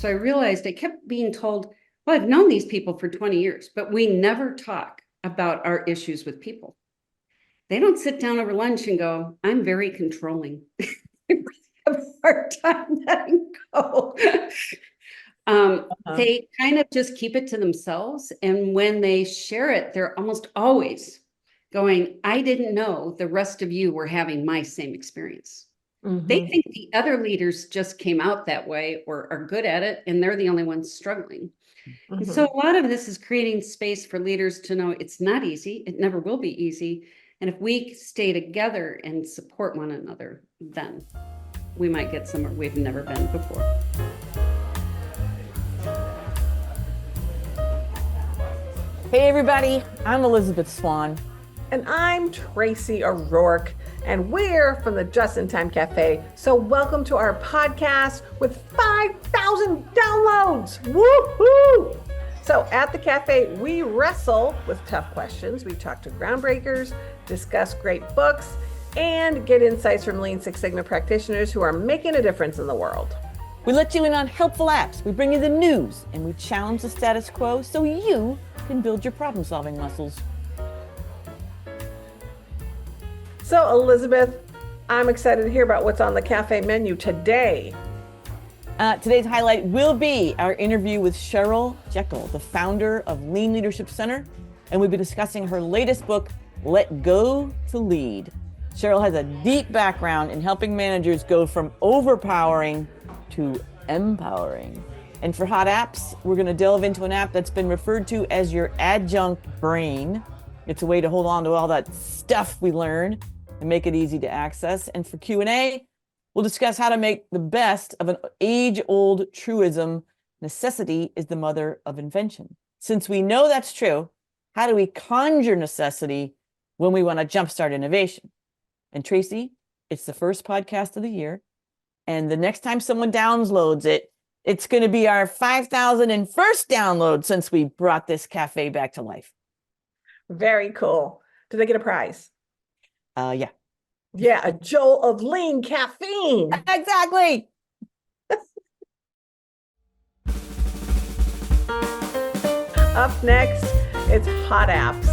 So I realized I kept being told, well, I've known these people for 20 years, but we never talk about our issues with people. They don't sit down over lunch and go, I'm very controlling. I really have a hard time letting go. They kind of just keep it to themselves. And when they share it, they're almost always going, I didn't know the rest of you were having my same experience. They think the other leaders just came out that way or are good at it, and they're the only ones struggling. And so a lot of this is creating space for leaders to know it's not easy. It never will be easy. And if we stay together and support one another, then we might get somewhere we've never been before. Hey everybody, I'm Elizabeth Swan. And I'm Tracy O'Rourke, and we're from the Just in Time Cafe. So welcome to our podcast with 5,000 downloads. Woohoo! So at the cafe, we wrestle with tough questions. We talk to groundbreakers, discuss great books, and get insights from Lean Six Sigma practitioners who are making a difference in the world. We let you in on helpful apps, we bring you the news, and we challenge the status quo so you can build your problem-solving muscles. So Elizabeth, I'm excited to hear about what's on the cafe menu today. Today's highlight will be our interview with Cheryl Jekiel, the founder of Lean Leadership Center, and we'll be discussing her latest book, Let Go to Lead. Cheryl has a deep background in helping managers go from overpowering to empowering. And for hot apps, we're going to delve into an app that's been referred to as your adjunct brain. It's a way to hold on to all that stuff we learn and make it easy to access. And for Q&A, we'll discuss how to make the best of an age-old truism, necessity is the mother of invention. Since we know that's true, how do we conjure necessity when we want to jumpstart innovation? And Tracy, it's the first podcast of the year. And the next time someone downloads it, it's going to be our 5,001st download since we brought this cafe back to life. Very cool. Did they get a prize? Yeah. Yeah, a jolt of lean caffeine. Exactly. Up next, it's hot apps.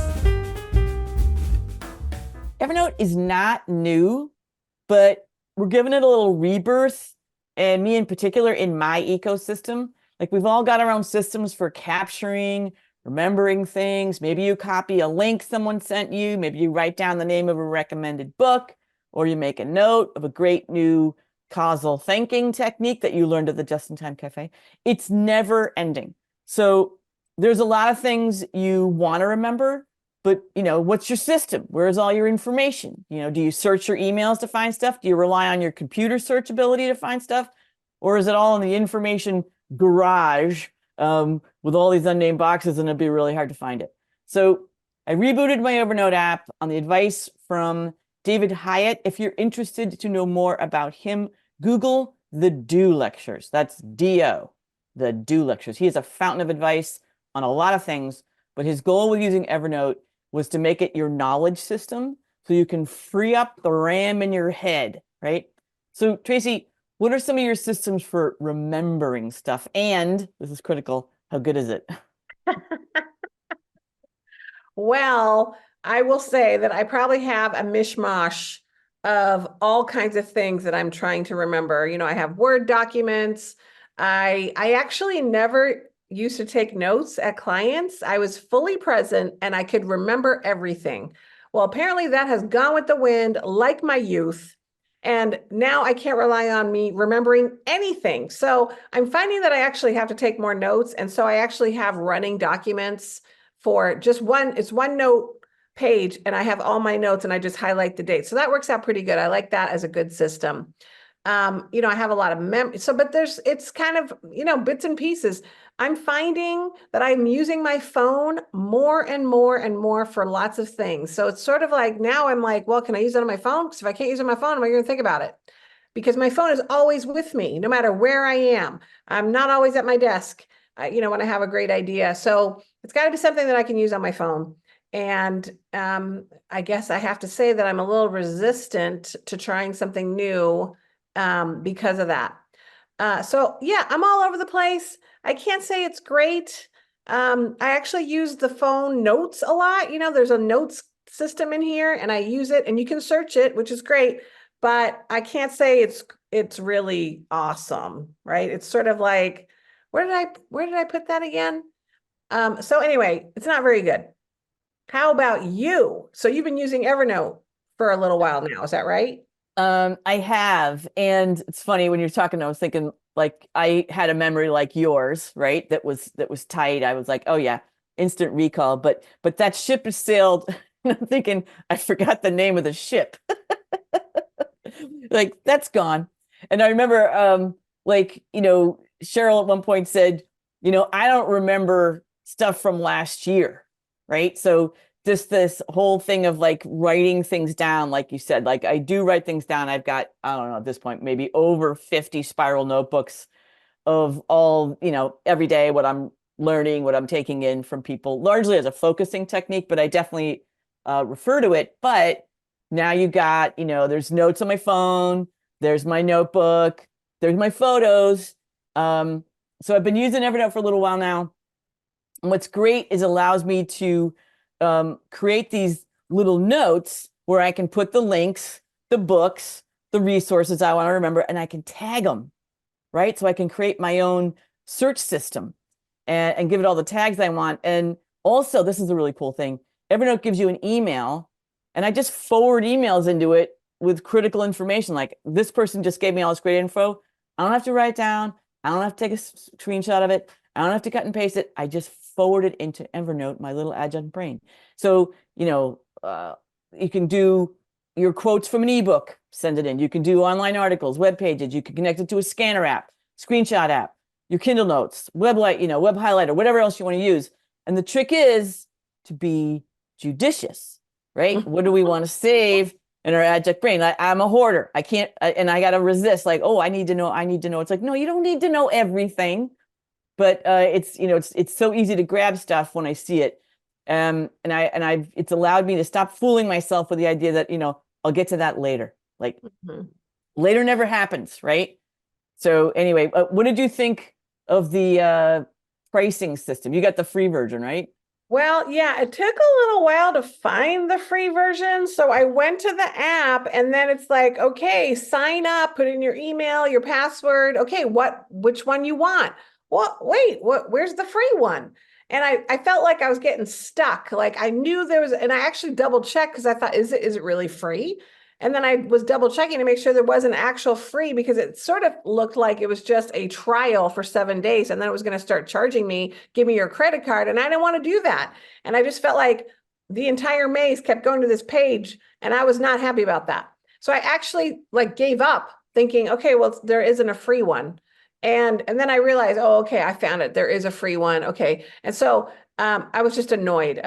Evernote is not new, but we're giving it a little rebirth. And me in particular, in my ecosystem, like we've all got our own systems for capturing, remembering things. Maybe you copy a link someone sent you. Maybe you write down the name of a recommended book, or you make a note of a great new causal thinking technique that you learned at the Just in Time Cafe. It's never ending. So there's a lot of things you want to remember, but what's your system? Where's all your information? Do you search your emails to find stuff? Do you rely on your computer search ability to find stuff? Or is it all in the information garage with all these unnamed boxes, and it'd be really hard to find it? So I rebooted my Evernote app on the advice from David Hyatt. If you're interested to know more about him, Google the Do Lectures. That's D-O, the Do Lectures. He is a fountain of advice on a lot of things, but his goal with using Evernote was to make it your knowledge system so you can free up the RAM in your head, right? So Tracy, what are some of your systems for remembering stuff? And this is critical, how good is it? Well, I will say that I probably have a mishmash of all kinds of things that I'm trying to remember. I have Word documents. I actually never used to take notes at clients. I was fully present and I could remember everything. Well, apparently that has gone with the wind, like my youth. And now I can't rely on me remembering anything. So I'm finding that I actually have to take more notes. And so I actually have running documents for just one note page, and I have all my notes and I just highlight the date. So that works out pretty good. I like that as a good system. I have a lot of but it's kind of, bits and pieces. I'm finding that I'm using my phone more and more and more for lots of things. So it's sort of like, now I'm like, well, can I use it on my phone? Because if I can't use it on my phone, am I going to think about it? Because my phone is always with me, no matter where I am. I'm not always at my desk, when I have a great idea. So it's got to be something that I can use on my phone. And I guess I have to say that I'm a little resistant to trying something new because of that. So yeah, I'm all over the place. I can't say it's great. I actually use the phone notes a lot. There's a notes system in here and I use it and you can search it, which is great, but I can't say it's really awesome, right? It's sort of like, where did I put that again? So anyway, it's not very good. How about you? So you've been using Evernote for a little while now, is that right? I have, and it's funny when you're talking, I was thinking like I had a memory like yours, right? That was tight. I was like, oh yeah, instant recall. But that ship has sailed. And I'm thinking, I forgot the name of the ship. Like that's gone. And I remember like, Cheryl at one point said, I don't remember stuff from last year, right? So just this whole thing of like writing things down, like you said, like I do write things down. I've got, I don't know, at this point, maybe over 50 spiral notebooks of all, every day, what I'm learning, what I'm taking in from people, largely as a focusing technique, but I definitely refer to it. But now you got, there's notes on my phone, there's my notebook, there's my photos. So I've been using Evernote for a little while now. And what's great is it allows me to create these little notes where I can put the links, the books, the resources I want to remember, and I can tag them, right? So I can create my own search system and give it all the tags I want. And also, this is a really cool thing. Evernote gives you an email, and I just forward emails into it with critical information. Like this person just gave me all this great info. I don't have to write it down. I don't have to take a screenshot of it. I don't have to cut and paste it. I just forward it into Evernote, my little adjunct brain. So, you can do your quotes from an ebook, send it in. You can do online articles, web pages. You can connect it to a scanner app, screenshot app, your Kindle notes, web highlighter, whatever else you want to use. And the trick is to be judicious, right? What do we want to save in our adjunct brain? I'm a hoarder. I can't, and I got to resist like, oh, I need to know. It's like, no, you don't need to know everything. But it's so easy to grab stuff when I see it. It's allowed me to stop fooling myself with the idea that, I'll get to that later. Like later never happens, right? So anyway, what did you think of the pricing system? You got the free version, right? Well, yeah, it took a little while to find the free version. So I went to the app and then it's like, okay, sign up, put in your email, your password. Okay, which one you want? Well, wait, where's the free one? And I felt like I was getting stuck. Like I knew there was, and I actually double checked because I thought, is it really free? And then I was double checking to make sure there was an actual free because it sort of looked like it was just a trial for 7 days. And then it was going to start charging me, give me your credit card. And I didn't want to do that. And I just felt like the entire maze kept going to this page and I was not happy about that. So I actually like gave up thinking, okay, well, there isn't a free one. And then I realized, oh, okay, I found it. There is a free one. Okay. And so I was just annoyed.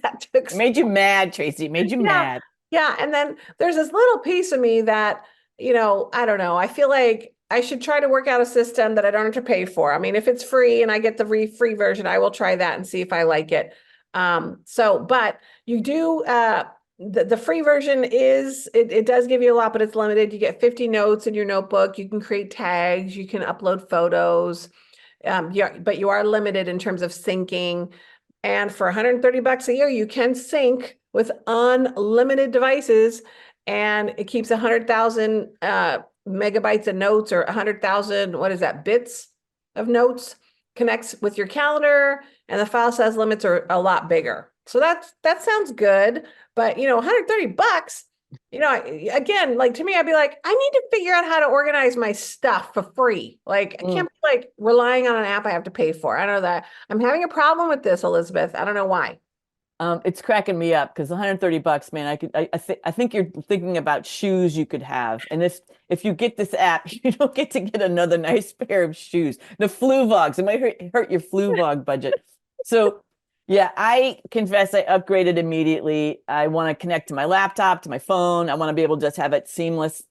That took It made you mad, Tracy. It made you mad. Yeah. And then there's this little piece of me that, I don't know. I feel like I should try to work out a system that I don't have to pay for. I mean, if it's free and I get the free version, I will try that and see if I like it. But you do, the free version it does give you a lot, but it's limited. You get 50 notes in your notebook. You can create tags. You can upload photos. But you are limited in terms of syncing. And for $130 a year, you can sync with unlimited devices, and it keeps 100,000 megabytes of notes, or 100,000, what is that, bits of notes, connects with your calendar, and the file size limits are a lot bigger. So that sounds good, but $130, again, like to me, I'd be like, I need to figure out how to organize my stuff for free. Like I can't be like relying on an app I have to pay for. I don't know that I'm having a problem with this, Elizabeth. I don't know why. It's cracking me up because $130, man, I think you're thinking about shoes you could have. And if you get this app, you don't get to get another nice pair of shoes. The Fluvogs, it might hurt your Fluvog budget. So yeah, I confess I upgraded immediately. I want to connect to my laptop, to my phone. I want to be able to just have it seamless.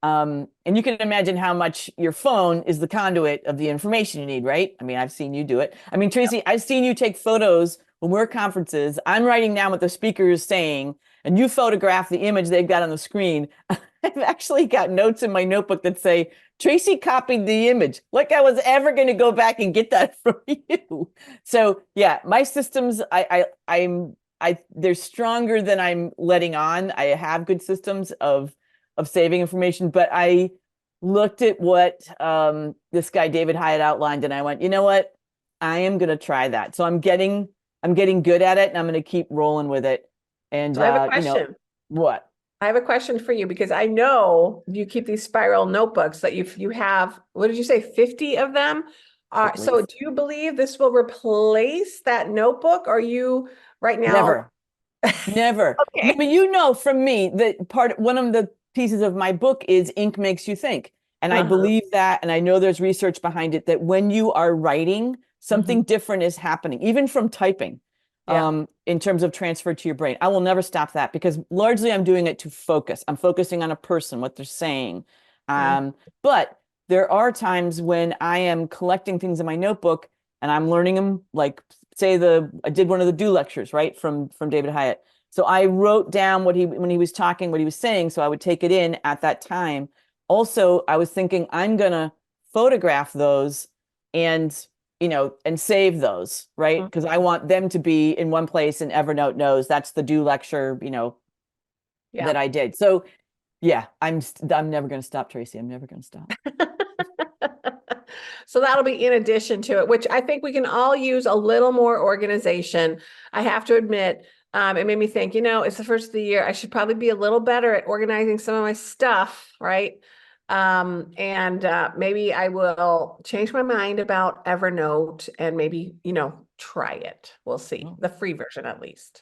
And you can imagine how much your phone is the conduit of the information you need, right? I mean, I've seen you do it. I mean, Tracy, I've seen you take photos when we're at conferences. I'm writing down what the speaker is saying, and you photograph the image they've got on the screen, I've actually got notes in my notebook that say, Tracy copied the image. Like I was ever going to go back and get that from you. So yeah, my systems, they're stronger than I'm letting on. I have good systems of saving information, but I looked at what this guy David Hyatt outlined, and I went, you know what? I am going to try that. So I'm getting good at it, and I'm going to keep rolling with it. And So I have a question. What? I have a question for you, because I know you keep these spiral notebooks that you have, what did you say, 50 of them? So do you believe this will replace that notebook? Or are you right now? Never. Okay. But from me, one of the pieces of my book is ink makes you think. And I believe that, and I know there's research behind it, that when you are writing, something different is happening, even from typing. In terms of transfer to your brain. I will never stop that, because largely I'm doing it to focus. I'm focusing on a person, what they're saying. But there are times when I am collecting things in my notebook and I'm learning them, like say I did one of the Do lectures, right? From David Hyatt. So I wrote down when he was talking, what he was saying, so I would take it in at that time. Also, I was thinking I'm going to photograph those and save those, right? Because I want them to be in one place, and Evernote knows that's the Do lecture, that I did. So yeah, I'm never going to stop, Tracy. I'm never going to stop. So that'll be in addition to it, which I think we can all use a little more organization. I have to admit, it made me think, it's the first of the year. I should probably be a little better at organizing some of my stuff, right? Maybe I will change my mind about Evernote and maybe, try it. We'll see. The free version, at least.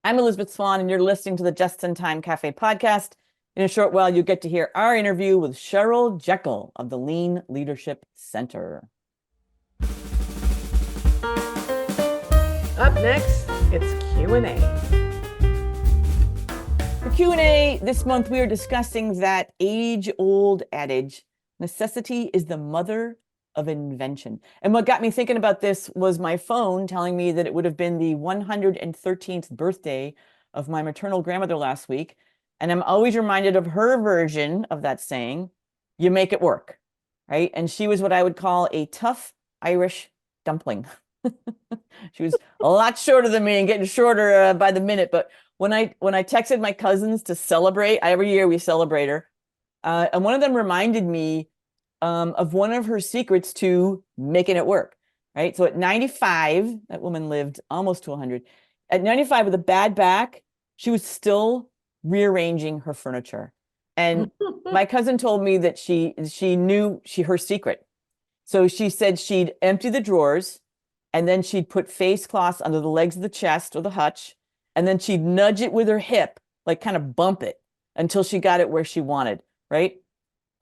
I'm Elizabeth Swan, and you're listening to the Just in Time Cafe podcast. In a short while, you'll get to hear our interview with Cheryl Jekiel of the Lean Leadership Center. Up next, it's Q&A. For Q&A this month, we are discussing that age-old adage, necessity is the mother of invention. And what got me thinking about this was my phone telling me that it would have been the 113th birthday of my maternal grandmother last week. And I'm always reminded of her version of that saying, you make it work, right? And she was what I would call a tough Irish dumpling. She was a lot shorter than me and getting shorter by the minute. But when I texted my cousins to celebrate, every year we celebrate her, and one of them reminded me of one of her secrets to making it work, right? So at 95, that woman lived almost to 100. At 95 with a bad back, she was still rearranging her furniture. And my cousin told me that she knew her secret. So she said she'd empty the drawers, and then she'd put face cloths under the legs of the chest or the hutch, and then she'd nudge it with her hip, like kind of bump it until she got it where she wanted, right?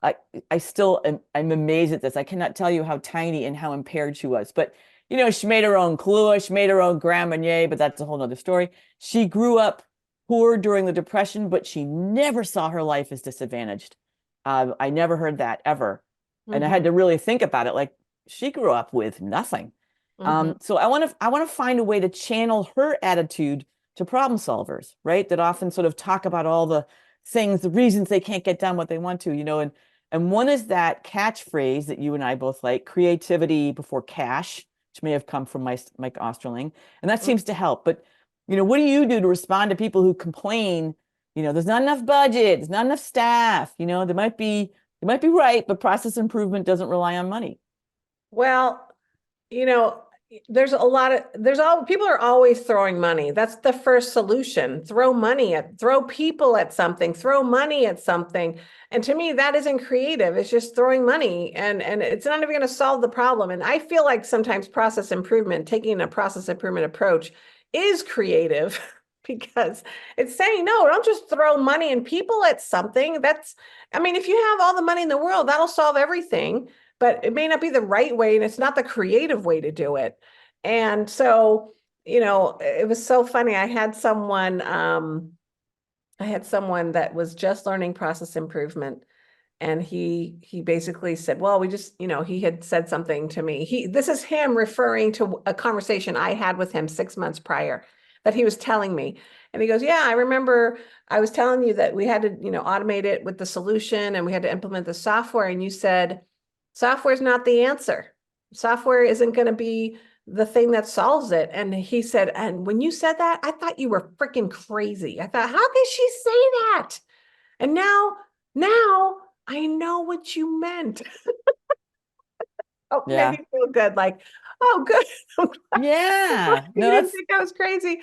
I'm amazed at this. I cannot tell you how tiny and how impaired she was. But, she made her own Kahlua, she made her own Grand Marnier, but that's a whole nother story. She grew up poor during the Depression, but she never saw her life as disadvantaged. I never heard that ever. And I had to really think about it. Like, she grew up with nothing. So I want to find a way to channel her attitude to problem solvers, right? That often sort of talk about all the things, the reasons they can't get done what they want to, and one is that catchphrase that you and I both like, creativity before cash, which may have come from Mike Osterling. And that seems to help. But, what do you do to respond to people who complain, there's not enough budget, there's not enough staff, they might be right, but process improvement doesn't rely on money. Well, people are always throwing money. That's the first solution. Throw people at something, throw money at something. And to me, that isn't creative. It's just throwing money, and it's not even going to solve the problem. And I feel like sometimes taking a process improvement approach is creative because it's saying, no, don't just throw money and people at something. If you have all the money in the world, that'll solve everything. But it may not be the right way, and it's not the creative way to do it. And so, it was so funny. I had someone that was just learning process improvement, and he basically said, well, we just, he had said something to me. This is him referring to a conversation I had with him 6 months prior. that he was telling me. And he goes, yeah, I remember I was telling you that we had to, automate it with the solution and we had to implement the software. And you said, software is not the answer. Software isn't going to be the thing that solves it. And he said, and when you said that, I thought you were freaking crazy. I thought, how can she say that? And now I know what you meant. Oh, Yeah. made me feel good. Like, oh, good. Yeah. You No, didn't that's, think I was crazy.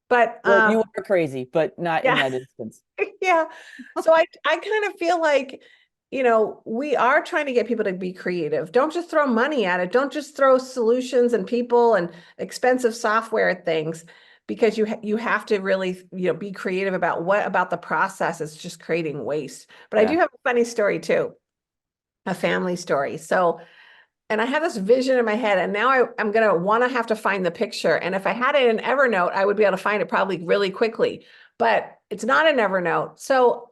But well, you are crazy, but not in yeah, that instance. yeah. So I kind of feel like, we are trying to get people to be creative. Don't just throw money at it. Don't just throw solutions and people and expensive software at things, because you have to really, be creative about what about the process is just creating waste. But I do Yeah. have a funny story too, a family story. So, and I have this vision in my head, and now I'm going to have to find the picture. And if I had it in Evernote, I would be able to find it probably really quickly, but it's not in Evernote. So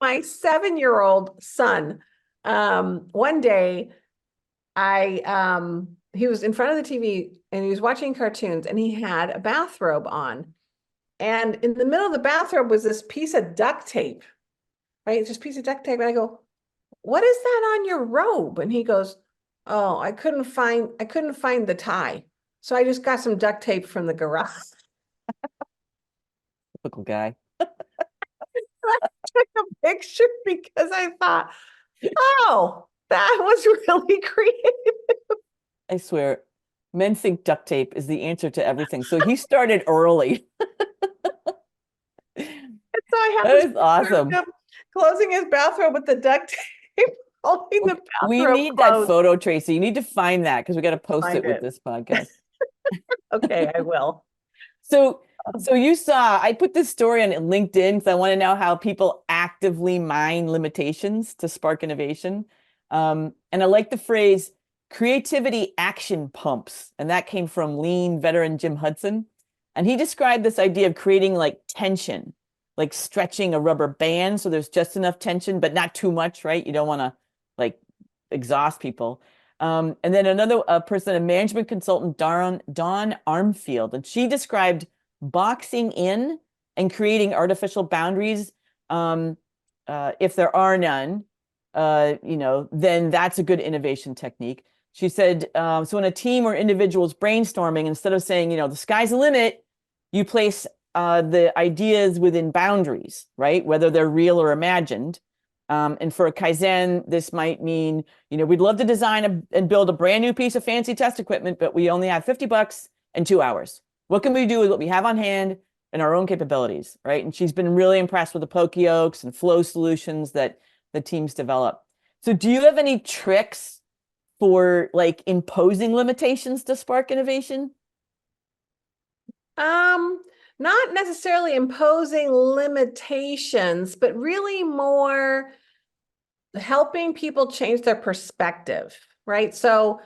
my 7-year-old son, one day he was in front of the TV and he was watching cartoons and he had a bathrobe on. And in the middle of the bathrobe was this piece of duct tape, right? It's just a piece of duct tape. And I go, what is that on your robe? And he goes, oh, I couldn't find the tie. So I just got some duct tape from the garage. Typical guy. I took a picture because I thought, oh, that was really creative. I swear, men think duct tape is the answer to everything. So he started early. And so I have That this is picture of awesome. him closing his bathrobe with the duct tape, holding the We bathrobe need that closed. photo, Tracy. You need to find that because we got to post Find it with it. this podcast. Okay, I will. So, so you saw, I put this story on LinkedIn because I want to know how people actively mine limitations to spark innovation. And I like the phrase creativity action pumps. And that came from Lean veteran Jim Hudson. And he described this idea of creating like tension, like stretching a rubber band. So there's just enough tension, but not too much, right? You don't want to like exhaust people. And then another person, a management consultant, Dawn Armfield, and she described boxing in and creating artificial boundaries. If there are none, then that's a good innovation technique. She said, so in a team or individuals brainstorming, instead of saying, the sky's the limit, you place the ideas within boundaries, right? Whether they're real or imagined. And for a Kaizen, this might mean, we'd love to design and build a brand new piece of fancy test equipment, but we only have $50 and 2 hours. What can we do with what we have on hand and our own capabilities, right? And she's been really impressed with the Poka-Yokes and flow solutions that the teams develop. So do you have any tricks for like imposing limitations to spark innovation? Not necessarily imposing limitations, but really more helping people change their perspective, right? So,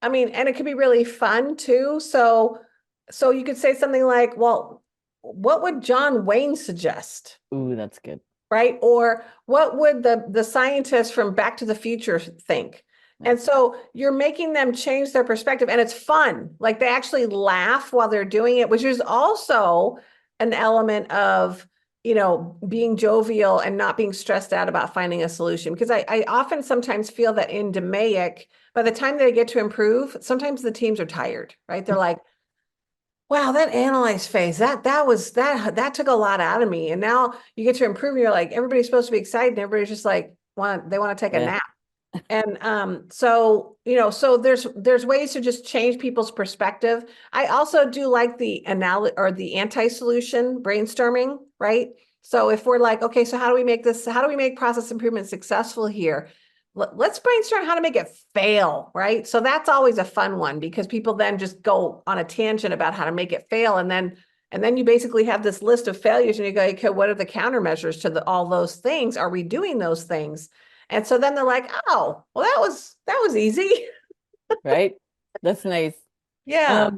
I mean, and it could be really fun too. So you could say something like, well, what would John Wayne suggest? Ooh, that's good. Right? Or what would the scientists from Back to the Future think? And so you're making them change their perspective, and it's fun. Like they actually laugh while they're doing it, which is also an element of, being jovial and not being stressed out about finding a solution. Because I often sometimes feel that in DMAIC, by the time they get to improve, sometimes the teams are tired, right? They're like, wow, that analyze phase, that took a lot out of me. And now you get to improve, and you're like, everybody's supposed to be excited, and everybody's just like, they want to take a nap. And so, so there's ways to just change people's perspective. I also do like the the anti-solution brainstorming, right? So if we're like, okay, so how do we make process improvement successful here? Let's brainstorm how to make it fail, right? So that's always a fun one, because people then just go on a tangent about how to make it fail. And then you basically have this list of failures, and you go, okay, what are the countermeasures to all those things? Are we doing those things? And so then they're like, oh, well, that was easy. Right? That's nice. Yeah.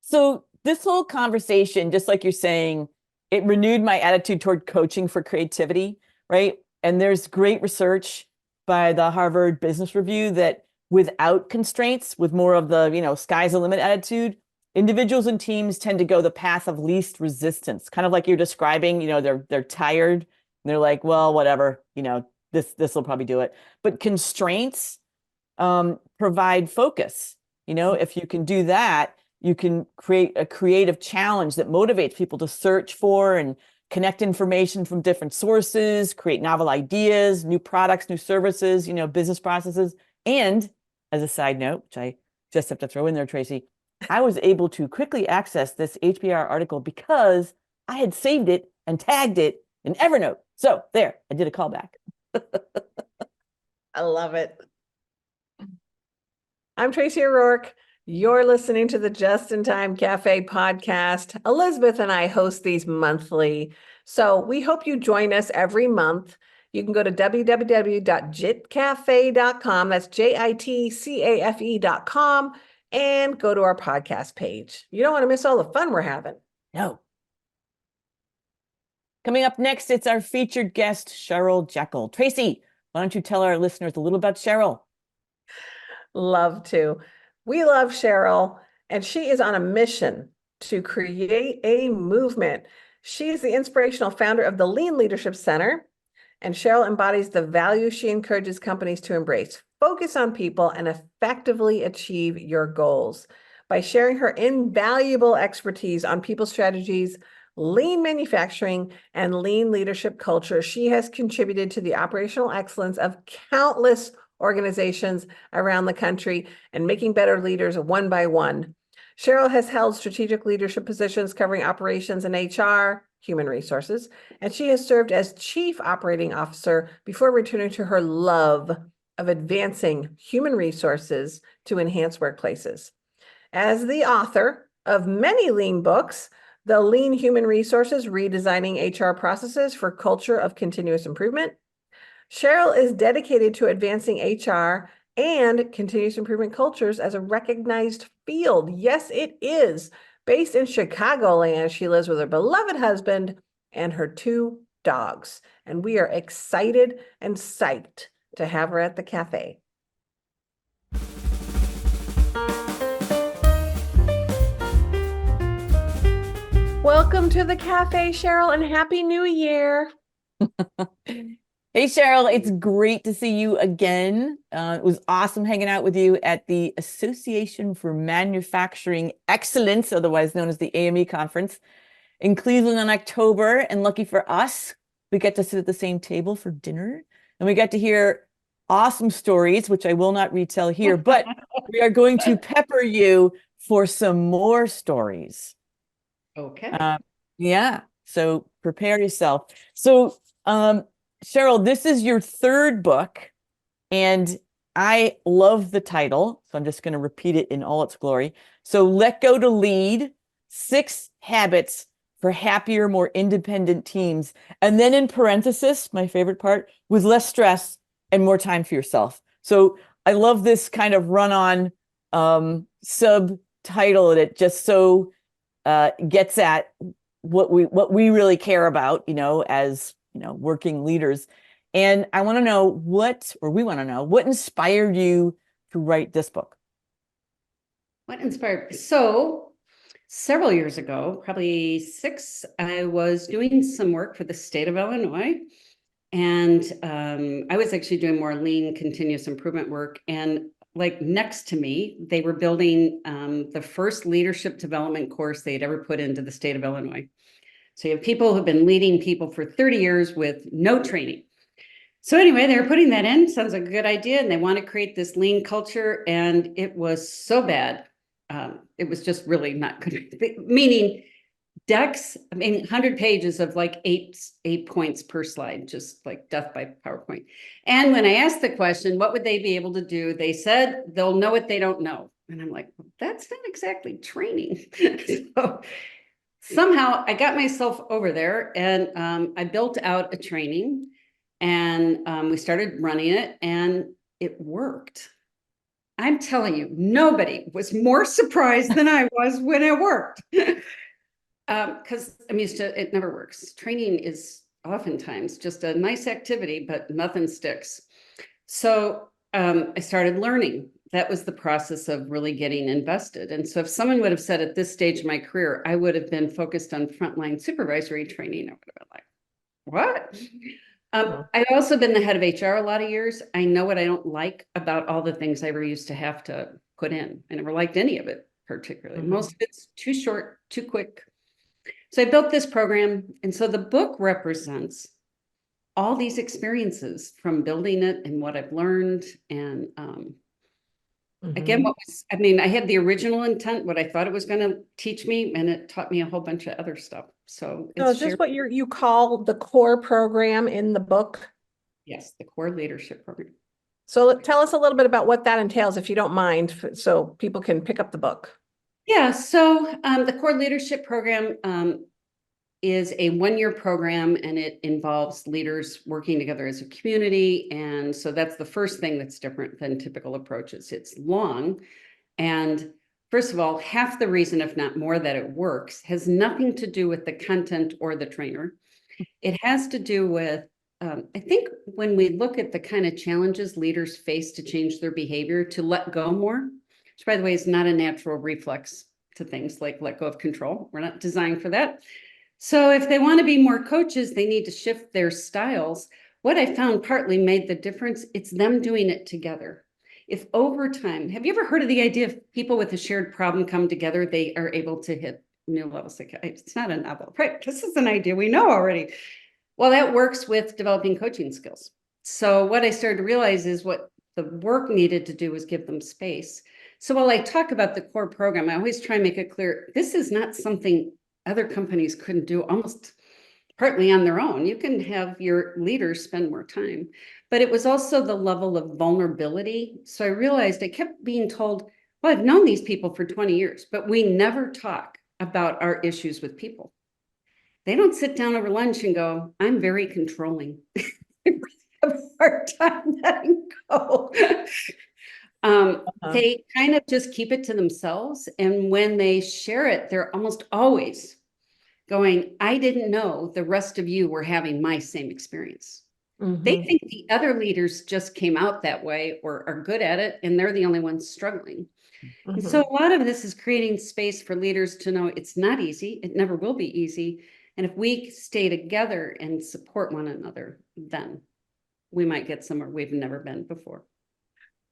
So this whole conversation, just like you're saying, it renewed my attitude toward coaching for creativity, right? And there's great research by the Harvard Business Review that without constraints, with more of the, sky's the limit attitude, individuals and teams tend to go the path of least resistance, kind of like you're describing, they're tired and they're like, well, whatever, this will probably do it. But constraints provide focus. If you can do that, you can create a creative challenge that motivates people to search for and connect information from different sources, create novel ideas, new products, new services, business processes. And as a side note, which I just have to throw in there, Tracy, I was able to quickly access this HBR article because I had saved it and tagged it in Evernote. So there, I did a callback. I love it. I'm Tracy O'Rourke. You're listening to the Just in Time Cafe podcast. Elizabeth and I host these monthly. So we hope you join us every month. You can go to www.jitcafe.com. That's JITCAFE.com and go to our podcast page. You don't want to miss all the fun we're having. No. Coming up next, it's our featured guest, Cheryl Jekiel. Tracy, why don't you tell our listeners a little about Cheryl? Love to. We love Cheryl, and she is on a mission to create a movement. She's the inspirational founder of the Lean Leadership Center, and Cheryl embodies the values she encourages companies to embrace. Focus on people and effectively achieve your goals. By sharing her invaluable expertise on people strategies, lean manufacturing, and lean leadership culture, she has contributed to the operational excellence of countless organizations around the country and making better leaders one by one. Cheryl has held strategic leadership positions covering operations and HR, human resources, and she has served as chief operating officer before returning to her love of advancing human resources to enhance workplaces. As the author of many lean books, The Lean Human Resources, Redesigning HR Processes for Culture of Continuous Improvement, Cheryl is dedicated to advancing HR and continuous improvement cultures as a recognized field. Yes, it is. Based in Chicagoland, she lives with her beloved husband and her 2 dogs. And we are excited and psyched to have her at the cafe. Welcome to the cafe, Cheryl, and Happy New Year. Hey, Cheryl, it's great to see you again. It was awesome hanging out with you at the Association for Manufacturing Excellence, otherwise known as the AME conference in Cleveland in October. And lucky for us, we get to sit at the same table for dinner and we get to hear awesome stories, which I will not retell here, but we are going to pepper you for some more stories. Okay. Yeah. So prepare yourself. So, Cheryl, this is your 3rd book, and I love the title, so I'm just going to repeat it in all its glory. So, Let Go to Lead, 6 Habits for Happier, More Independent Teams. And then in parenthesis, my favorite part, with less stress and more time for yourself. So I love this kind of run-on subtitle that just so gets at what we really care about, as working leaders. And we want to know what inspired you to write this book? What inspired? So several years ago, probably 6, I was doing some work for the state of Illinois. And I was actually doing more lean continuous improvement work. And like next to me, they were building the first leadership development course they'd ever put into the state of Illinois. So you have people who've been leading people for 30 years with no training. So anyway, they were putting that in. Sounds like a good idea. And they want to create this lean culture. And it was so bad. It was just really not good. Meaning decks, 100 pages of like eight points per slide, just like death by PowerPoint. And when I asked the question, what would they be able to do? They said, they'll know what they don't know. And I'm like, well, that's not exactly training. So somehow I got myself over there and I built out a training and we started running it and it worked. I'm telling you, nobody was more surprised than I was when it worked. Because I'm used to it never works. Training is oftentimes just a nice activity, but nothing sticks. So I started learning that was the process of really getting invested. And so if someone would have said at this stage of my career, I would have been focused on frontline supervisory training, I would have been like, what? I've also been the head of HR a lot of years. I know what I don't like about all the things I ever used to have to put in. I never liked any of it particularly. Most of it's too short, too quick. So I built this program. And so the book represents all these experiences from building it and what I've learned. And again, I had the original intent, what I thought it was going to teach me, and it taught me a whole bunch of other stuff. So So is this what you call the core program in the book? Yes, the core leadership program. So tell us a little bit about what that entails, if you don't mind, so people can pick up the book. Yeah, so the core leadership program is a one-year program, and it involves leaders working together as a community. And so that's the first thing that's different than typical approaches. It's long. And first of all, half the reason, if not more, that it works has nothing to do with the content or the trainer. It has to do with, I think when we look at the kind of challenges leaders face to change their behavior, to let go more, which by the way is not a natural reflex to things like let go of control. We're not designed for that. So if they want to be more coaches, they need to shift their styles. What I found partly made the difference, it's them doing it together. If over time, have you ever heard of the idea of people with a shared problem come together, they are able to hit new levels? It's not a novel, right? This is an idea we know already. Well, that works with developing coaching skills. So what I started to realize is what the work needed to do was give them space. So while I talk about the core program, I always try and make it clear, this is not something other companies couldn't do almost partly on their own. You can have your leaders spend more time, but it was also the level of vulnerability. So I realized I kept being told, well, I've known these people for 20 years, but we never talk about our issues with people. They don't sit down over lunch and go, I'm very controlling. I really have a hard time letting go. They kind of just keep it to themselves. And when they share it, they're almost always going, I didn't know the rest of you were having my same experience. They think the other leaders just came out that way or are good at it, and they're the only ones struggling. And so a lot of this is creating space for leaders to know it's not easy. It never will be easy. And if we stay together and support one another, then we might get somewhere we've never been before.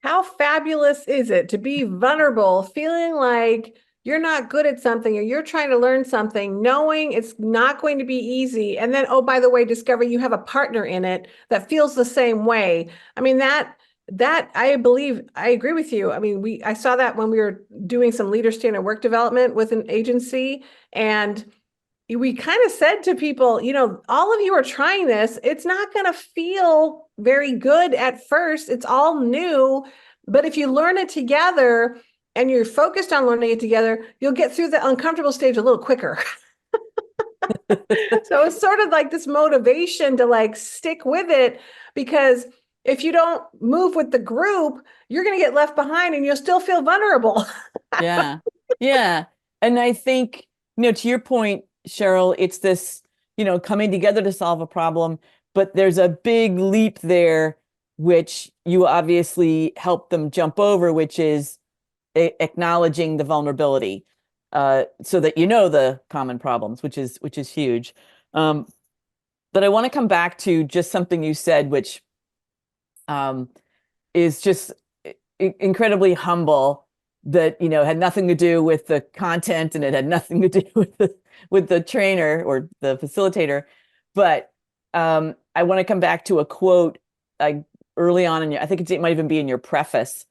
How fabulous is it to be vulnerable, feeling like you're not good at something or you're trying to learn something, knowing it's not going to be easy. And then, oh, by the way, discover you have a partner in it that feels the same way. I mean, that I believe, I agree with you. I mean, I saw that when we were doing some leader standard work development with an agency, and we kind of said to people, all of you are trying this. It's not going to feel very good at first. It's all new. But if you learn it together and you're focused on learning it together, you'll get through the uncomfortable stage a little quicker. So it's sort of like this motivation to stick with it, because if you don't move with the group, you're going to get left behind and you'll still feel vulnerable. Yeah. Yeah. And I think, to your point, Cheryl, it's this, coming together to solve a problem, but there's a big leap there, which you obviously help them jump over, which is acknowledging the vulnerability, so that the common problems, which is huge. But I want to come back to just something you said, which is just incredibly humble, that had nothing to do with the content, and it had nothing to do with the trainer or the facilitator. But I want to come back to a quote early on I think it might even be in your preface,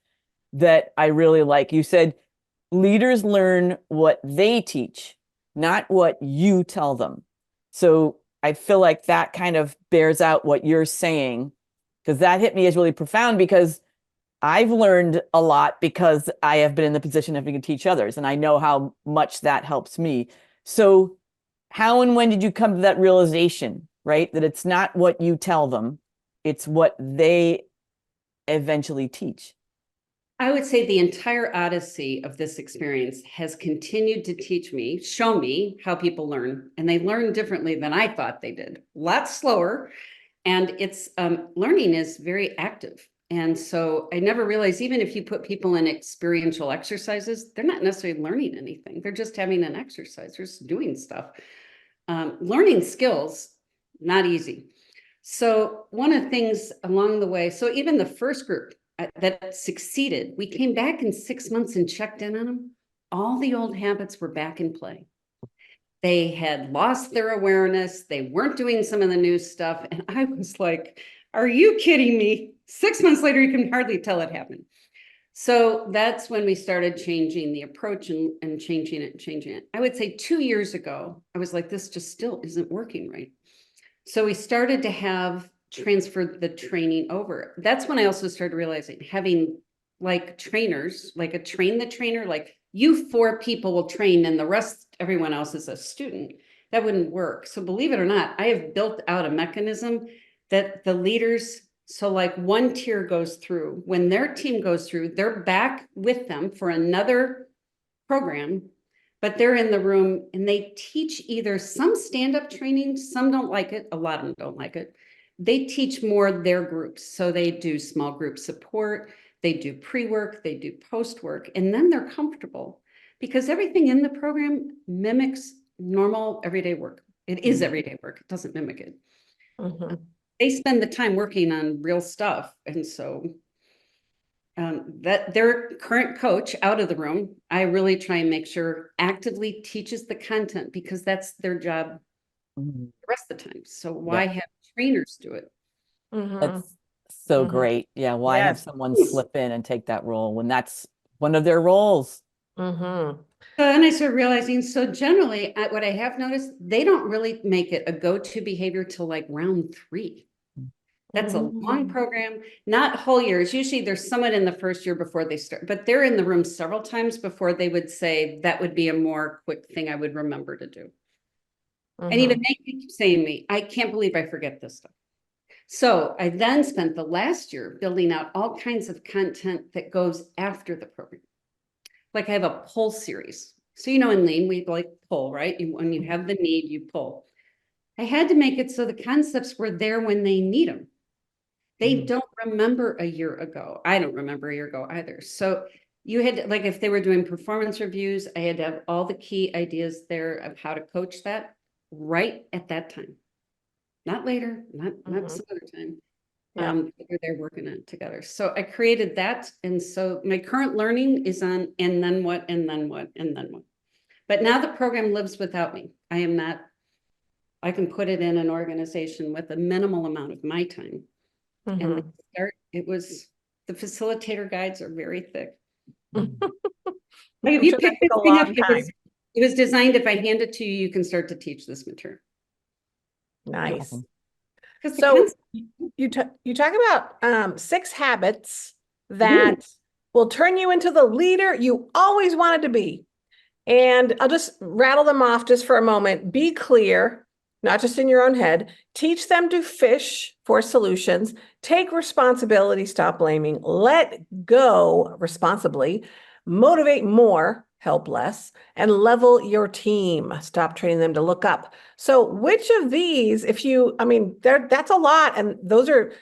that I really like. You said, leaders learn what they teach, not what you tell them. So I feel like that kind of bears out what you're saying, because that hit me as really profound, because I've learned a lot because I have been in the position of having to teach others, and I know how much that helps me. So how and when did you come to that realization, right? That it's not what you tell them, it's what they eventually teach. I would say the entire odyssey of this experience has continued to teach me, show me how people learn, and they learn differently than I thought they did. A lot slower, and it's learning is very active. And so I never realized, even if you put people in experiential exercises, they're not necessarily learning anything. They're just having an exercise, they're just doing stuff. Learning skills, not easy. So one of the things along the way, so even the first group that succeeded, we came back in 6 months and checked in on them. All the old habits were back in play. They had lost their awareness. They weren't doing some of the new stuff. And I was like, are you kidding me? 6 months later, you can hardly tell it happened. So that's when we started changing the approach and changing it. I would say 2 years ago, I was like, this just still isn't working right. So we started to have transferred the training over. That's when I also started realizing having like trainers, like a train the trainer, like you 4 people will train and the rest, everyone else is a student. That wouldn't work. So believe it or not, I have built out a mechanism that the leaders, so like one tier goes through, when their team goes through, they're back with them for another program, but they're in the room and they teach either some stand-up training, some don't like it, a lot of them don't like it. They teach more their groups. So they do small group support, they do pre-work, they do post-work, and then they're comfortable because everything in the program mimics normal everyday work. It is everyday work, it doesn't mimic it. They spend the time working on real stuff. And so that their current coach out of the room, I really try and make sure actively teaches the content because that's their job the rest of the time. So why have trainers do it? That's so great. Yeah. Why have someone slip in and take that role when that's one of their roles? So then I started realizing, so generally what I have noticed, they don't really make it a go-to behavior till like round 3. That's a long program, not whole years. Usually there's someone in the first year before they start, but they're in the room several times before they would say that would be a more quick thing I would remember to do. And even they keep saying to me, I can't believe I forget this stuff. So I then spent the last year building out all kinds of content that goes after the program. Like I have a pull series. So, you know, in Lean, we like pull, right? When you have the need, you pull. I had to make it so the concepts were there when they need them. They don't remember a year ago. I don't remember a year ago either. So you had, like, if they were doing performance reviews, I had to have all the key ideas there of how to coach that right at that time. Not later, not some other time. They're working on it together. So I created that. And so my current learning is on, and then what, and then what, and then what. But now the program lives without me. I am not, I can put it in an organization with a minimal amount of my time. And the start, it was, the facilitator guides are very thick. Like if you pick this thing up, it was designed, if I hand it to you, you can start to teach this material. Nice. So you talk about 6 habits that will turn you into the leader you always wanted to be. And I'll just rattle them off just for a moment. Be clear, not just in your own head. Teach them to fish for solutions. Take responsibility, stop blaming. Let go responsibly. Motivate more, help less. And level your team. Stop training them to look up. So which of these, if you, I mean, that's a lot. And those are,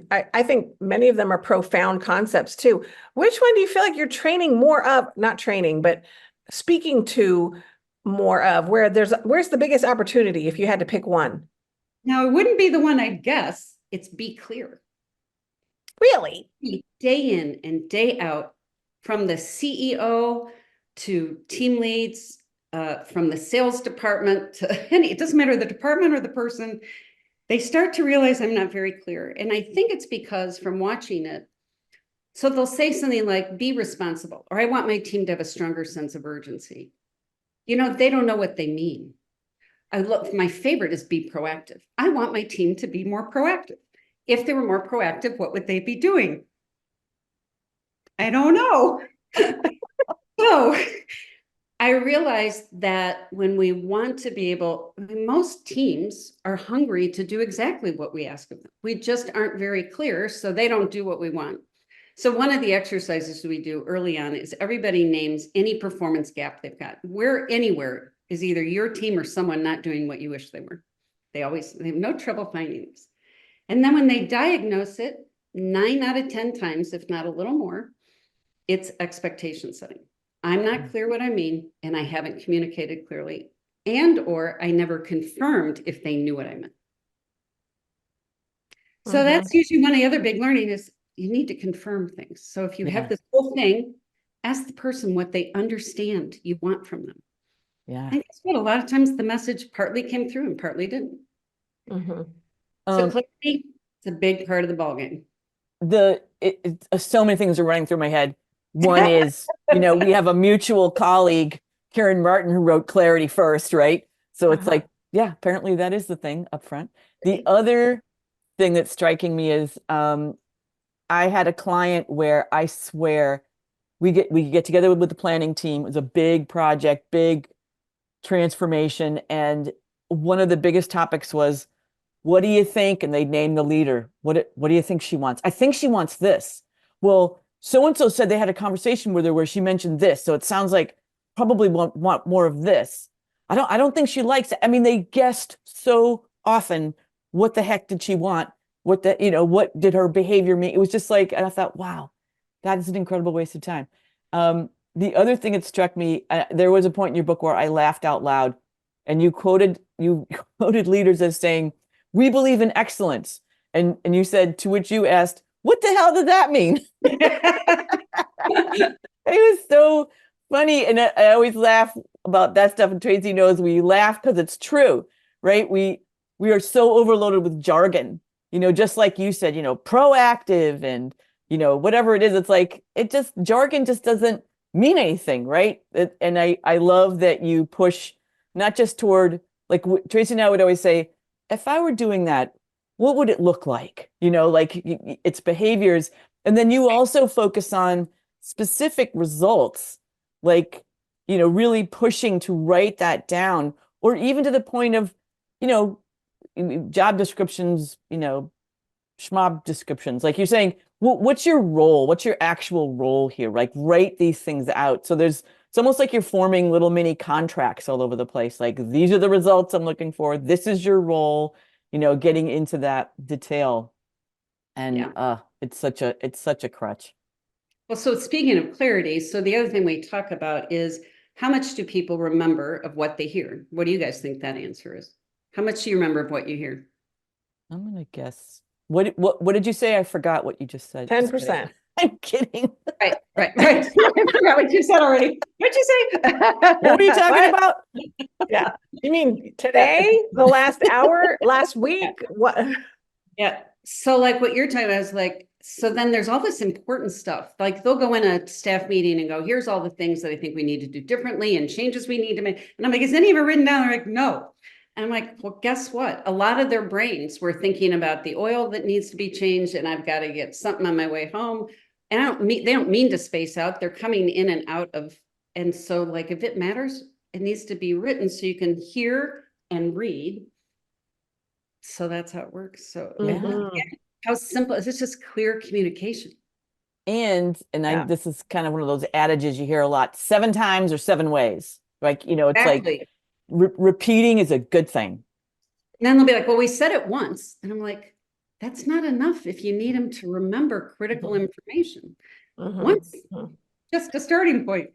I think many of them are profound concepts too. Which one do you feel like you're training more of, not training, but speaking to more of, where's the biggest opportunity if you had to pick one? Now, it wouldn't be the one I'd guess. It's be clear. Really? Day in and day out, from the CEO to team leads, from the sales department to any, it doesn't matter the department or the person, they start to realize I'm not very clear. And I think it's because from watching it, so they'll say something like, be responsible, or I want my team to have a stronger sense of urgency. You know, they don't know what they mean. My favorite is be proactive. I want my team to be more proactive. If they were more proactive, what would they be doing? I don't know. So I realized that when we want to be able, most teams are hungry to do exactly what we ask of them. We just aren't very clear, so they don't do what we want. So one of the exercises we do early on is everybody names any performance gap they've got. Where anywhere is either your team or someone not doing what you wish they were. They have no trouble finding this. And then when they diagnose it, 9 out of 10 times, if not a little more, it's expectation setting. I'm not clear what I mean, and I haven't communicated clearly, and or I never confirmed if they knew what I meant. So that's usually one of the other big learning is you need to confirm things. So if you have this whole thing, ask the person what they understand you want from them. Yeah. And guess what? A lot of times the message partly came through and partly didn't. So clarity is a big part of the ballgame. So many things are running through my head. One is, we have a mutual colleague, Karen Martin, who wrote clarity first, right? So it's like, yeah, apparently that is the thing up front. The other thing that's striking me is I had a client where I swear we get together with the planning team. It was a big project, big transformation. And one of the biggest topics was, what do you think? And they'd name the leader. What do you think she wants? I think she wants this. Well, so-and-so said they had a conversation with her where she mentioned this. So it sounds like probably want more of this. I don't think she likes it. I mean, they guessed so often. What the heck did she want? What did her behavior mean? It was just like, and I thought, wow, that is an incredible waste of time. The other thing that struck me, there was a point in your book where I laughed out loud, and you quoted leaders as saying, "We believe in excellence," and you said, to which you asked, "What the hell did that mean?" It was so funny, and I always laugh about that stuff. And Tracy knows we laugh because it's true, right? We are so overloaded with jargon, just like you said, proactive and whatever it is. It's like jargon just doesn't mean anything, right? And I love that you push not just toward, like Tracy and I would always say, if I were doing that, what would it look like? Like its behaviors. And then you also focus on specific results, like, really pushing to write that down, or even to the point of, job descriptions, schmob descriptions. Like you're saying, what's your role? What's your actual role here? Like write these things out. So it's almost like you're forming little mini contracts all over the place. Like, these are the results I'm looking for. This is your role, getting into that detail. And it's such a crutch. Well, so speaking of clarity, so the other thing we talk about is how much do people remember of what they hear? What do you guys think that answer is? How much do you remember of what you hear? I'm going to guess. What did you say? I forgot what you just said. 10%. I'm kidding. Right. I forgot what you said already. What'd you say? What were you talking about? Yeah. You mean today, the last hour, last week? What? Yeah. So like what you're talking about is like, so then there's all this important stuff. Like they'll go in a staff meeting and go, here's all the things that I think we need to do differently and changes we need to make. And I'm like, is any of it written down? They're like, no. And I'm like, well, guess what? A lot of their brains were thinking about the oil that needs to be changed, and I've got to get something on my way home. And they don't mean to space out. They're coming in and out of. And so like, if it matters, it needs to be written so you can hear and read. So that's how it works. So how simple is it's just clear communication. And this is kind of one of those adages you hear a lot: 7 times or 7 ways. Like, it's Exactly. like repeating is a good thing. And then they'll be like, well, we said it once. And I'm like, that's not enough if you need them to remember critical information. Once, just a starting point.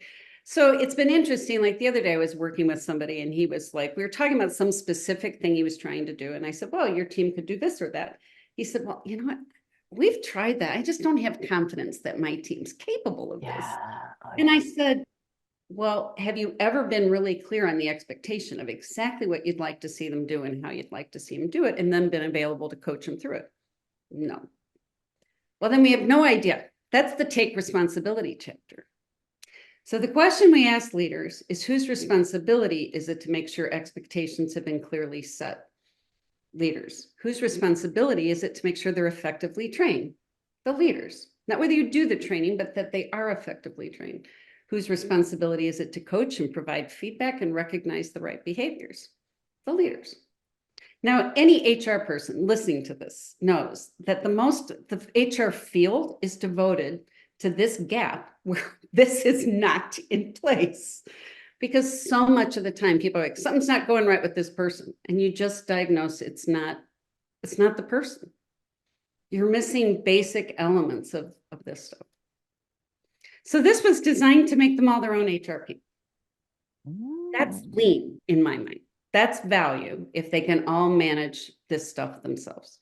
So it's been interesting. Like the other day I was working with somebody and he was like, we were talking about some specific thing he was trying to do. And I said, well, your team could do this or that. He said, well, you know what? We've tried that. I just don't have confidence that my team's capable of this. And I said, well, have you ever been really clear on the expectation of exactly what you'd like to see them do and how you'd like to see them do it, and then been available to coach them through it? No. Well, then we have no idea. That's the take responsibility chapter. So the question we ask leaders is, whose responsibility is it to make sure expectations have been clearly set? Leaders. Whose responsibility is it to make sure they're effectively trained? The leaders. Not whether you do the training, but that they are effectively trained. Whose responsibility is it to coach and provide feedback and recognize the right behaviors? The leaders. Now, any HR person listening to this knows that the HR field is devoted to this gap where this is not in place. Because so much of the time people are like, something's not going right with this person. And you just diagnose it's not the person. You're missing basic elements of this stuff. So this was designed to make them all their own HR people. That's lean in my mind. That's value if they can all manage this stuff themselves.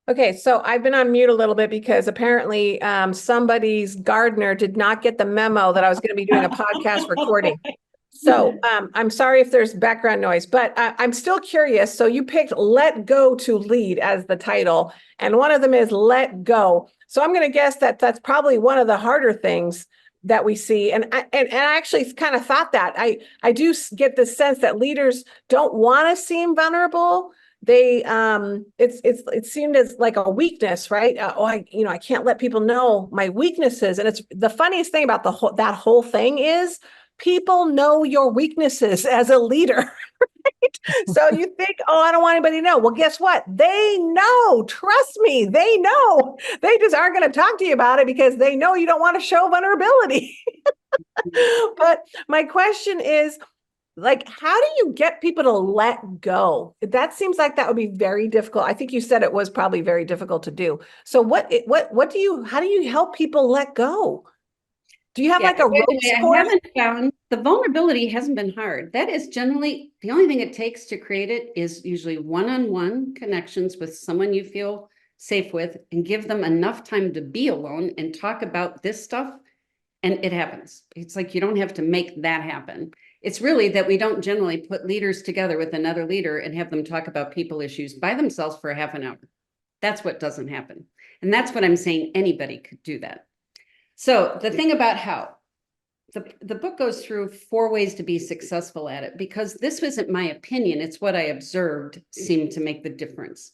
Okay, so I've been on mute a little bit because apparently somebody's gardener did not get the memo that I was going to be doing a podcast recording. So I'm sorry if there's background noise, but I'm still curious. So you picked Let Go to Lead as the title, and one of them is Let Go. So I'm going to guess that that's probably one of the harder things that we see. And I actually kind of thought that. I do get the sense that leaders don't want to seem vulnerable. They it seemed as like a weakness, right? I can't let people know my weaknesses. And it's the funniest thing about that whole thing is people know your weaknesses as a leader. Right? So you think, oh, I don't want anybody to know. Well, guess what? They know. Trust me, they know. They just aren't going to talk to you about it because they know you don't want to show vulnerability. But my question is, like, how do you get people to let go? That seems like that would be very difficult. I think you said it was probably very difficult to do. So how do you help people let go? Do you have like a ropes I course? haven't found the vulnerability hasn't been hard. That is generally the only thing it takes to create it is usually one-on-one connections with someone you feel safe with and give them enough time to be alone and talk about this stuff. And it happens. It's like you don't have to make that happen. It's really that we don't generally put leaders together with another leader and have them talk about people issues by themselves for a half an hour. That's what doesn't happen. And that's what I'm saying. Anybody could do that. So the thing about how the book goes through 4 ways to be successful at it, because this wasn't my opinion. It's what I observed seemed to make the difference.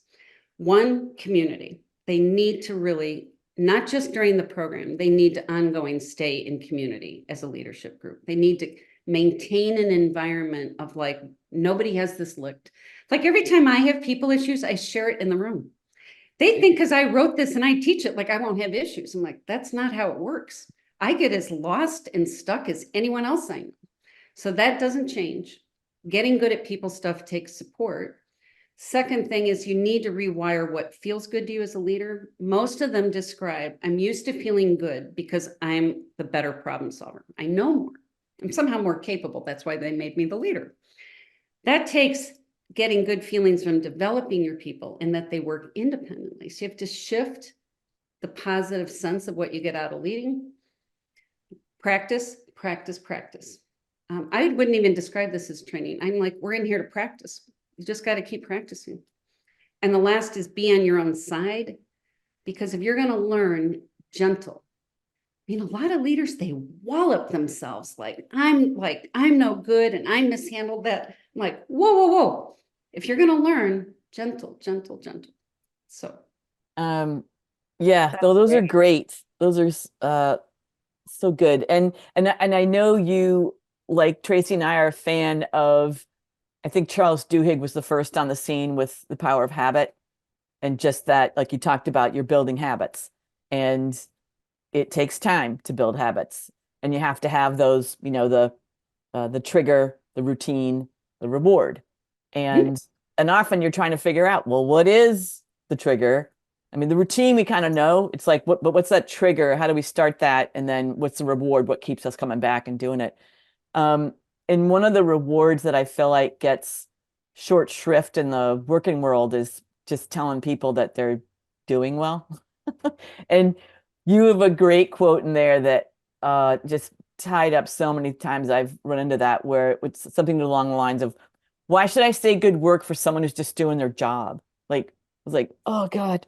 1, community. They need to really, not just during the program, they need to ongoing stay in community as a leadership group. They need to maintain an environment of like, nobody has this licked. Like every time I have people issues, I share it in the room. They think because I wrote this and I teach it, like I won't have issues. I'm like, that's not how it works. I get as lost and stuck as anyone else I know. So that doesn't change. Getting good at people stuff takes support. Second thing is you need to rewire what feels good to you as a leader. Most of them describe, I'm used to feeling good because I'm the better problem solver. I know more. I'm somehow more capable. That's why they made me the leader. That takes getting good feelings from developing your people and that they work independently. So you have to shift the positive sense of what you get out of leading. Practice, practice, practice. I wouldn't even describe this as training. I'm like, we're in here to practice. You just got to keep practicing. And the last is be on your own side, because if you're going to learn gentle, a lot of leaders, they wallop themselves like, I'm no good and I mishandled that. I'm like, whoa, whoa, whoa. If you're going to learn, gentle, gentle, gentle. So. Yeah, those are great. Those are so good. And I know you, like Tracy and I, are a fan of, I think Charles Duhigg was the first on the scene with The Power of Habit. And just that, like you talked about, you're building habits. And it takes time to build habits. And you have to have those, the trigger, the routine, the reward. And often you're trying to figure out, well, what is the trigger? I mean, the routine we kind of know. It's like, but what's that trigger? How do we start that? And then what's the reward? What keeps us coming back and doing it? And one of the rewards that I feel like gets short shrift in the working world is just telling people that they're doing well. And you have a great quote in there that just tied up so many times I've run into that, where it's something along the lines of, why should I say good work for someone who's just doing their job? Like, I was like, oh God,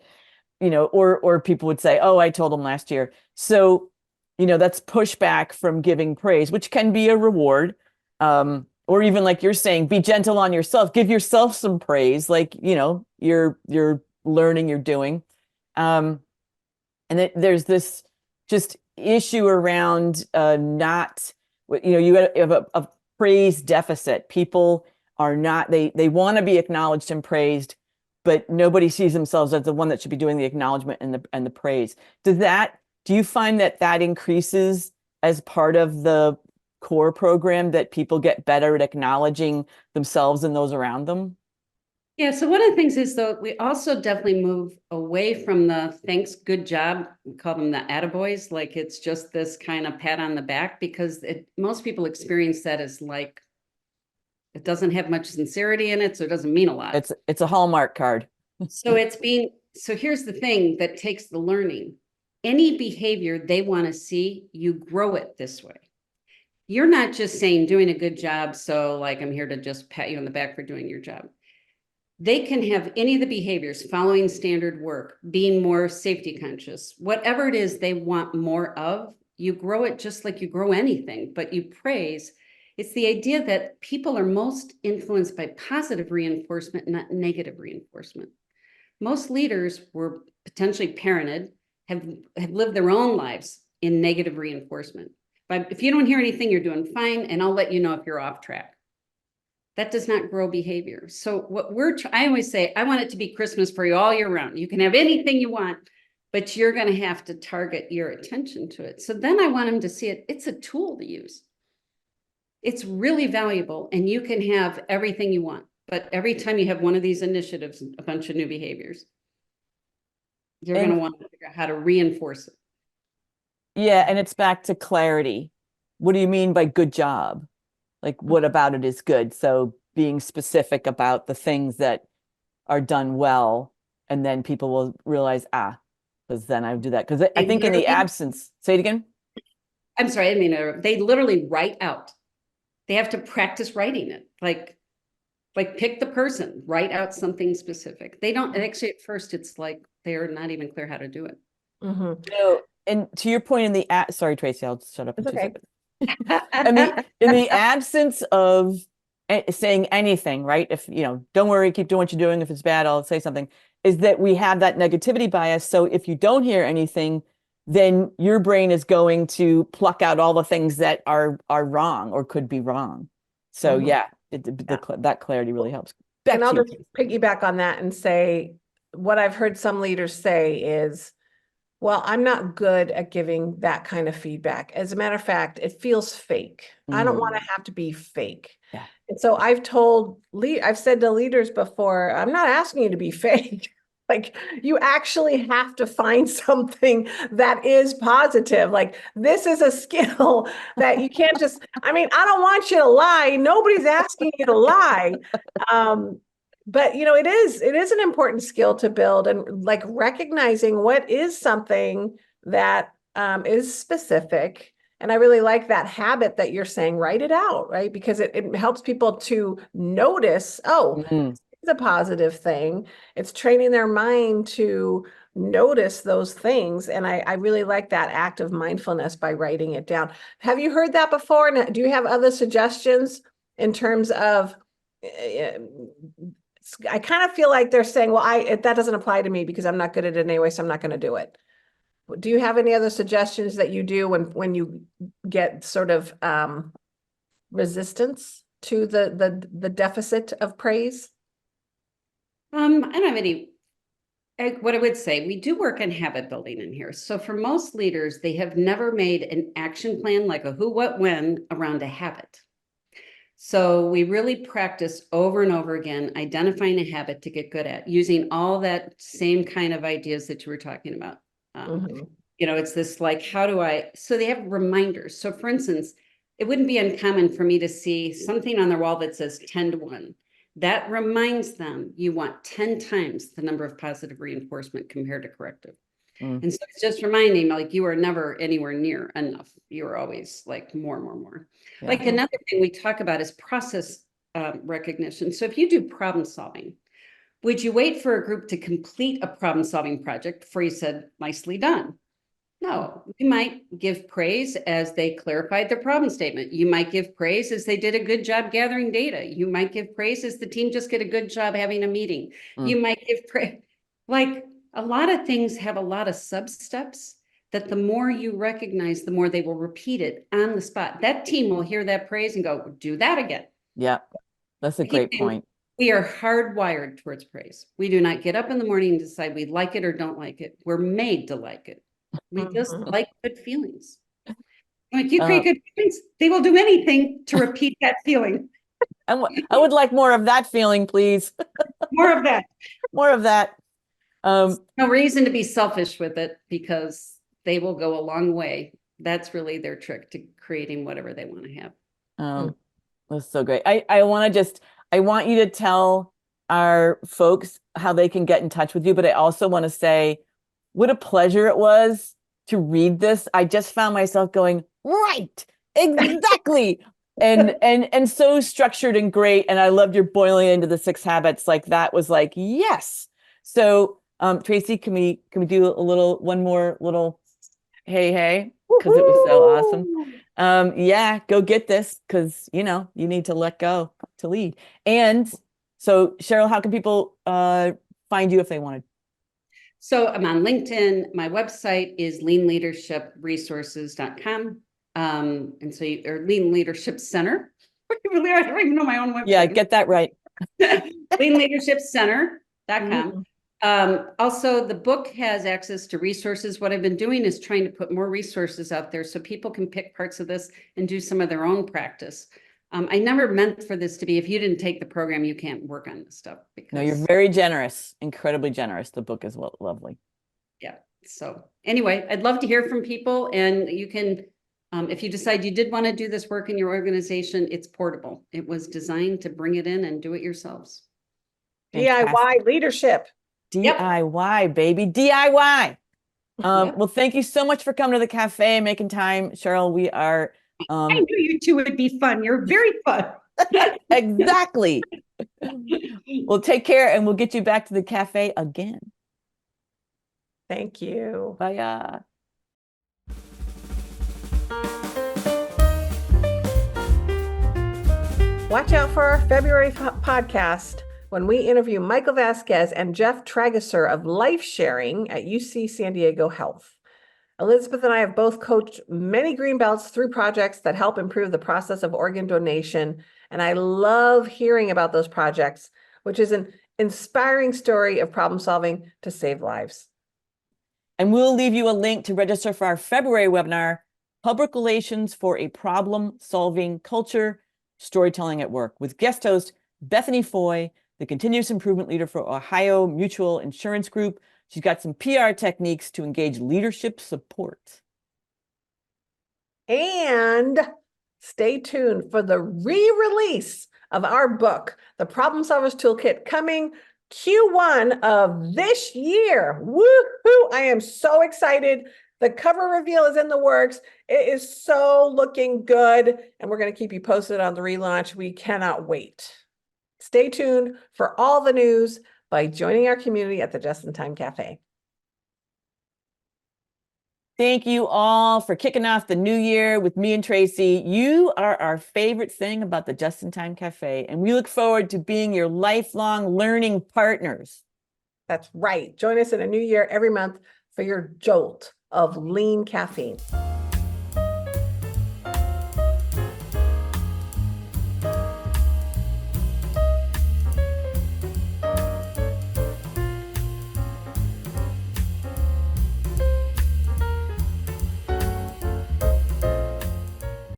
or people would say, oh, I told them last year. So, that's pushback from giving praise, which can be a reward. Or even like you're saying, be gentle on yourself, give yourself some praise, like, you're learning, you're doing. And there's this just issue around not, you have a praise deficit. People are not, they want to be acknowledged and praised, but nobody sees themselves as the one that should be doing the acknowledgement and the praise. Do you find that increases as part of the core program, that people get better at acknowledging themselves and those around them? Yeah, so one of the things is though, we also definitely move away from the thanks, good job. We call them the attaboys, like it's just this kind of pat on the back because most people experience that as like it doesn't have much sincerity in it, so it doesn't mean a lot. It's a Hallmark card. So here's the thing that takes the learning. Any behavior they want to see, you grow it this way. You're not just saying doing a good job, so like I'm here to just pat you on the back for doing your job. They can have any of the behaviors, following standard work, being more safety conscious, whatever it is they want more of, you grow it just like you grow anything, but you praise. It's the idea that people are most influenced by positive reinforcement, not negative reinforcement. Most leaders were potentially parented, have lived their own lives in negative reinforcement. But if you don't hear anything, you're doing fine, and I'll let you know if you're off track. That does not grow behavior. So what I always say, I want it to be Christmas for you all year round. You can have anything you want, but you're going to have to target your attention to it. So then I want them to see it. It's a tool to use. It's really valuable, and you can have everything you want. But every time you have one of these initiatives, a bunch of new behaviors, you're going to want to figure out how to reinforce it. Yeah, and it's back to clarity. What do you mean by good job? Like, what about it is good? So being specific about the things that are done well, and then people will realize, because then I do that. Because I think in the absence, say it again. I'm sorry, I didn't mean to. They literally write out. They have to practice writing it. Like pick the person, write out something specific. They don't actually at first. It's like they're not even clear how to do it. So, and to your point in the sorry, Tracy, I'll shut up in 2 seconds. In the absence of saying anything, right? If don't worry, keep doing what you're doing. If it's bad, I'll say something. Is that we have that negativity bias. So if you don't hear anything, then your brain is going to pluck out all the things that are wrong or could be wrong. So that clarity really helps. And I'll just piggyback on that and say what I've heard some leaders say is, well, I'm not good at giving that kind of feedback. As a matter of fact, it feels fake. I don't want to have to be fake. Yeah. And so I've said to leaders before, I'm not asking you to be fake. Like you actually have to find something that is positive. Like this is a skill that you can't just, I don't want you to lie. Nobody's asking you to lie. But it is an important skill to build, and like recognizing what is something that is specific. And I really like that habit that you're saying, write it out, right? Because it helps people to notice, it's a positive thing. It's training their mind to notice those things. And I really like that act of mindfulness by writing it down. Have you heard that before? And do you have other suggestions in terms of I kind of feel like they're saying, well, that doesn't apply to me because I'm not good at it anyway, so I'm not going to do it. Do you have any other suggestions that you do when you get sort of resistance to the deficit of praise? I don't have any. What I would say, we do work on habit building in here. So for most leaders, they have never made an action plan like a who, what, when around a habit. So we really practice over and over again, identifying a habit to get good at, using all that same kind of ideas that you were talking about. It's this like, so they have reminders. So for instance, it wouldn't be uncommon for me to see something on their wall that says 10 to 1. That reminds them you want 10 times the number of positive reinforcement compared to corrective. And so it's just reminding like you are never anywhere near enough. You're always like more. Yeah. Like another thing we talk about is process recognition. So if you do problem solving, would you wait for a group to complete a problem solving project before you said, nicely done? No, you might give praise as they clarified their problem statement. You might give praise as they did a good job gathering data. You might give praise as the team just did a good job having a meeting. You might give praise. Like a lot of things have a lot of sub-steps that the more you recognize, the more they will repeat it on the spot. That team will hear that praise and go, do that again. Yeah, that's a great point. We are hardwired towards praise. We do not get up in the morning and decide we like it or don't like it. We're made to like it. We just like good feelings. Like you create good feelings, they will do anything to repeat that feeling. I would like more of that feeling, please. More of that. More of that. No reason to be selfish with it because they will go a long way. That's really their trick to creating whatever they want to have. That's so great. I want you to tell our folks how they can get in touch with you, but I also want to say what a pleasure it was to read this. I just found myself going, right, exactly. and so structured and great. And I loved your boiling into the 6 habits. Like that was like, yes. So Tracy, can we do one more little hey, because it was so awesome. Yeah, go get this because you need to let go to lead. And so Cheryl, how can people find you if they wanted? So I'm on LinkedIn. My website is leanleadershipresources.com. And so or Lean Leadership Center. I don't even know my own website. Yeah, get that right. leanleadershipcenter.com. Also, the book has access to resources. What I've been doing is trying to put more resources out there so people can pick parts of this and do some of their own practice. I never meant for this to be, if you didn't take the program, you can't work on this stuff. Because, no, you're very generous, incredibly generous. The book is lovely. Yeah. So anyway, I'd love to hear from people, and you can, if you decide you did want to do this work in your organization, it's portable. It was designed to bring it in and do it yourselves. Fantastic. DIY leadership. DIY, baby, DIY. Well, thank you so much for coming to the cafe and making time, Cheryl. We are. I knew you two would be fun. You're very fun. Exactly. Well, take care, and we'll get you back to the cafe again. Thank you. Bye. Watch out for our February podcast when we interview Michael Vasquez and Jeff Trageser of Life Sharing at UC San Diego Health. Elizabeth and I have both coached many green belts through projects that help improve the process of organ donation. And I love hearing about those projects, which is an inspiring story of problem solving to save lives. And we'll leave you a link to register for our February webinar, Public Relations for a Problem-Solving Culture, Storytelling at Work, with guest host Bethany Foy, the continuous improvement leader for Ohio Mutual Insurance Group. She's got some PR techniques to engage leadership support. And stay tuned for the re-release of our book, The Problem Solvers Toolkit, coming Q1 of this year. Woohoo! I am so excited. The cover reveal is in the works. It is so looking good, and we're going to keep you posted on the relaunch. We cannot wait. Stay tuned for all the news by joining our community at the Just in Time Cafe. Thank you all for kicking off the new year with me and Tracy. You are our favorite thing about the Just in Time Cafe, and we look forward to being your lifelong learning partners. That's right. Join us in a new year every month for your jolt of lean caffeine.